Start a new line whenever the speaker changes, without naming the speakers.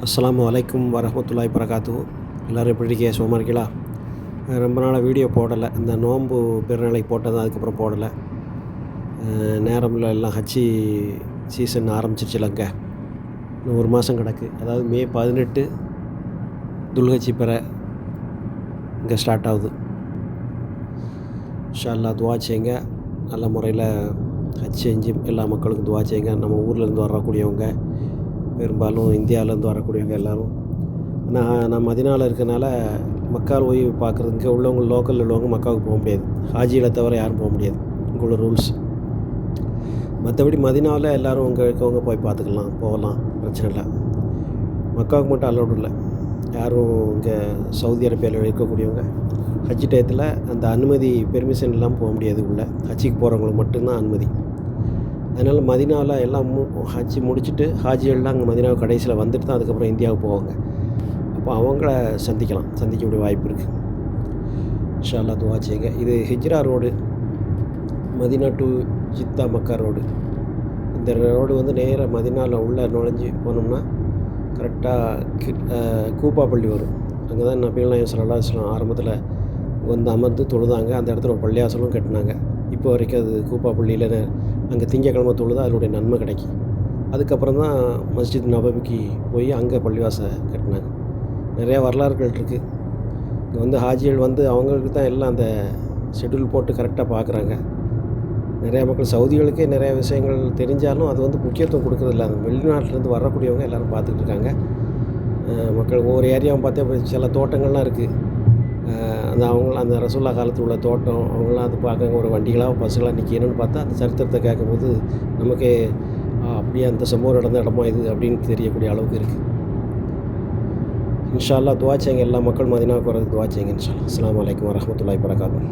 அஸ்ஸலாமு அலைக்கும் வரஹ்மத்துல்லாஹி வரகாத்துஹு. எல்லோரும் எப்படி இருக்கீங்க? சும்மா இருக்கீங்களா? ரொம்ப நாளாக வீடியோ போடலை. இந்த நோன்பு பெருநாளைக்கு போட்டது, அதுக்கப்புறம் போடலை. நேரமில்ல, எல்லாம் ஹஜ்ஜி சீசன் ஆரம்பிச்சிருச்சுலங்க. இன்னும் ஒரு மாதம் கிடக்கு. அதாவது மே 18 துல்ஹஜ்ஜி பெற இங்கே ஸ்டார்ட் ஆகுது. இன்ஷா அல்லாஹ் துவா செய்யுங்க. நல்ல முறையில் ஹஜ் செஞ்சு எல்லா மக்களுக்கும் துவா செய்யுங்க. நம்ம ஊர்லேருந்து வரக்கூடியவங்க, பெரும்பாலும் இந்தியாவிலேருந்து வரக்கூடியவங்க எல்லோரும். ஆனால் நான் மதினாவில் இருக்கனால மக்காவில் போய் பார்க்குறது, இங்கே உள்ளவங்க லோக்கலில் உள்ளவங்க மக்காவுக்கு போக முடியாது. ஹாஜிகளை தவிர யாரும் போக முடியாது. இங்கே உள்ள ரூல்ஸ். மற்றபடி மதினாவில் எல்லோரும் இங்கே இருக்கவங்க போய் பார்த்துக்கலாம், போகலாம், பிரச்சனை இல்லை. மக்காவுக்கு மட்டும் அலோடு இல்லை. யாரும் இங்கே சவுதி அரேபியாவில் இருக்கக்கூடியவங்க ஹஜ் டயத்தில் அந்த அனுமதி பெர்மிஷன் இல்லாமல் போக முடியாது. உள்ளே ஹஜ்ஜிக்கு போகிறவங்களுக்கு மட்டும்தான் அனுமதி. அதனால் மதினாவில் எல்லாம் ஹஜ்ஜி முடிச்சுட்டு ஹாஜிகள்லாம் அங்கே மதினாவுக்கு கடைசியில் வந்துட்டு தான் அதுக்கப்புறம் இந்தியாவுக்கு போவாங்க. அப்போ அவங்கள சந்திக்கக்கூடிய வாய்ப்பு இருக்குது. இன்ஷா அல்லாஹ் துவா செய்யுங்க. இது ஹிஜ்ரா road, Medina to Jeddah Mecca road. இந்த ரோடு வந்து நேராக மதினாவில் உள்ளே நுழைஞ்சி போனோம்னா கரெக்டாக கூப்பா பள்ளி வரும். அங்கே தான் நபிகள் நாயகம் ஸல்லல்லாஹு அலைஹி வஸல்லம் ஆரம்பத்தில் வந்து அமர்ந்து தொழுதாங்க. அந்த இடத்துல ஒரு பள்ளியாசலும் கட்டினாங்க. இப்போ வரைக்கும் அது கூப்பா பள்ளியில் அங்கே திங்கக்கிழமை தொழுது அதனுடைய நன்மை கிடைக்கும். அதுக்கப்புறம் தான் மஸ்ஜித் நபவிக்கு போய் அங்கே பள்ளிவாசல் கட்டினாங்க. நிறையா வரலாறுகள் இருக்குது. இங்கே வந்து ஹாஜிகள் வந்து அவங்களுக்கு தான் எல்லாம் அந்த ஷெட்யூல் போட்டு கரெக்டாக பார்க்குறாங்க. நிறையா மக்கள் சவுதிகளுக்கே நிறையா விஷயங்கள் தெரிஞ்சாலும் அது வந்து முக்கியத்துவம் கொடுக்குறதில்ல. அந்த வெளிநாட்டிலேருந்து வரக்கூடியவங்க எல்லோரும் பார்த்துக்கிட்டு இருக்காங்க. மக்கள் ஒவ்வொரு ஏரியாவும் பார்த்தா சில தோட்டங்கள்லாம் இருக்குது. அந்த ரசூல்லா காலத்தில் உள்ள தோட்டம், அவங்களாம் அது பார்க்க ஒரு வண்டிகளாக பஸ்ஸுகளாக நிற்கணும்னு பார்த்தா அந்த சரித்திரத்தை கேட்கும்போது நமக்கே அப்படியே அந்த சம்பவம் நடந்த இடமா இது அப்படின்னு தெரியக்கூடிய அளவுக்கு இருக்குது. இன்ஷா அல்லாஹ் துவா செய்யுங்க. எல்லா மக்கள் மதீனாவுக்கு வரதுக்கு துவா செய்யுங்க. இன்ஷா அல்லாஹ். அஸ்ஸலாமு அலைக்கும் வரஹ்மத்துல்லாஹி வரகாத்துஹு.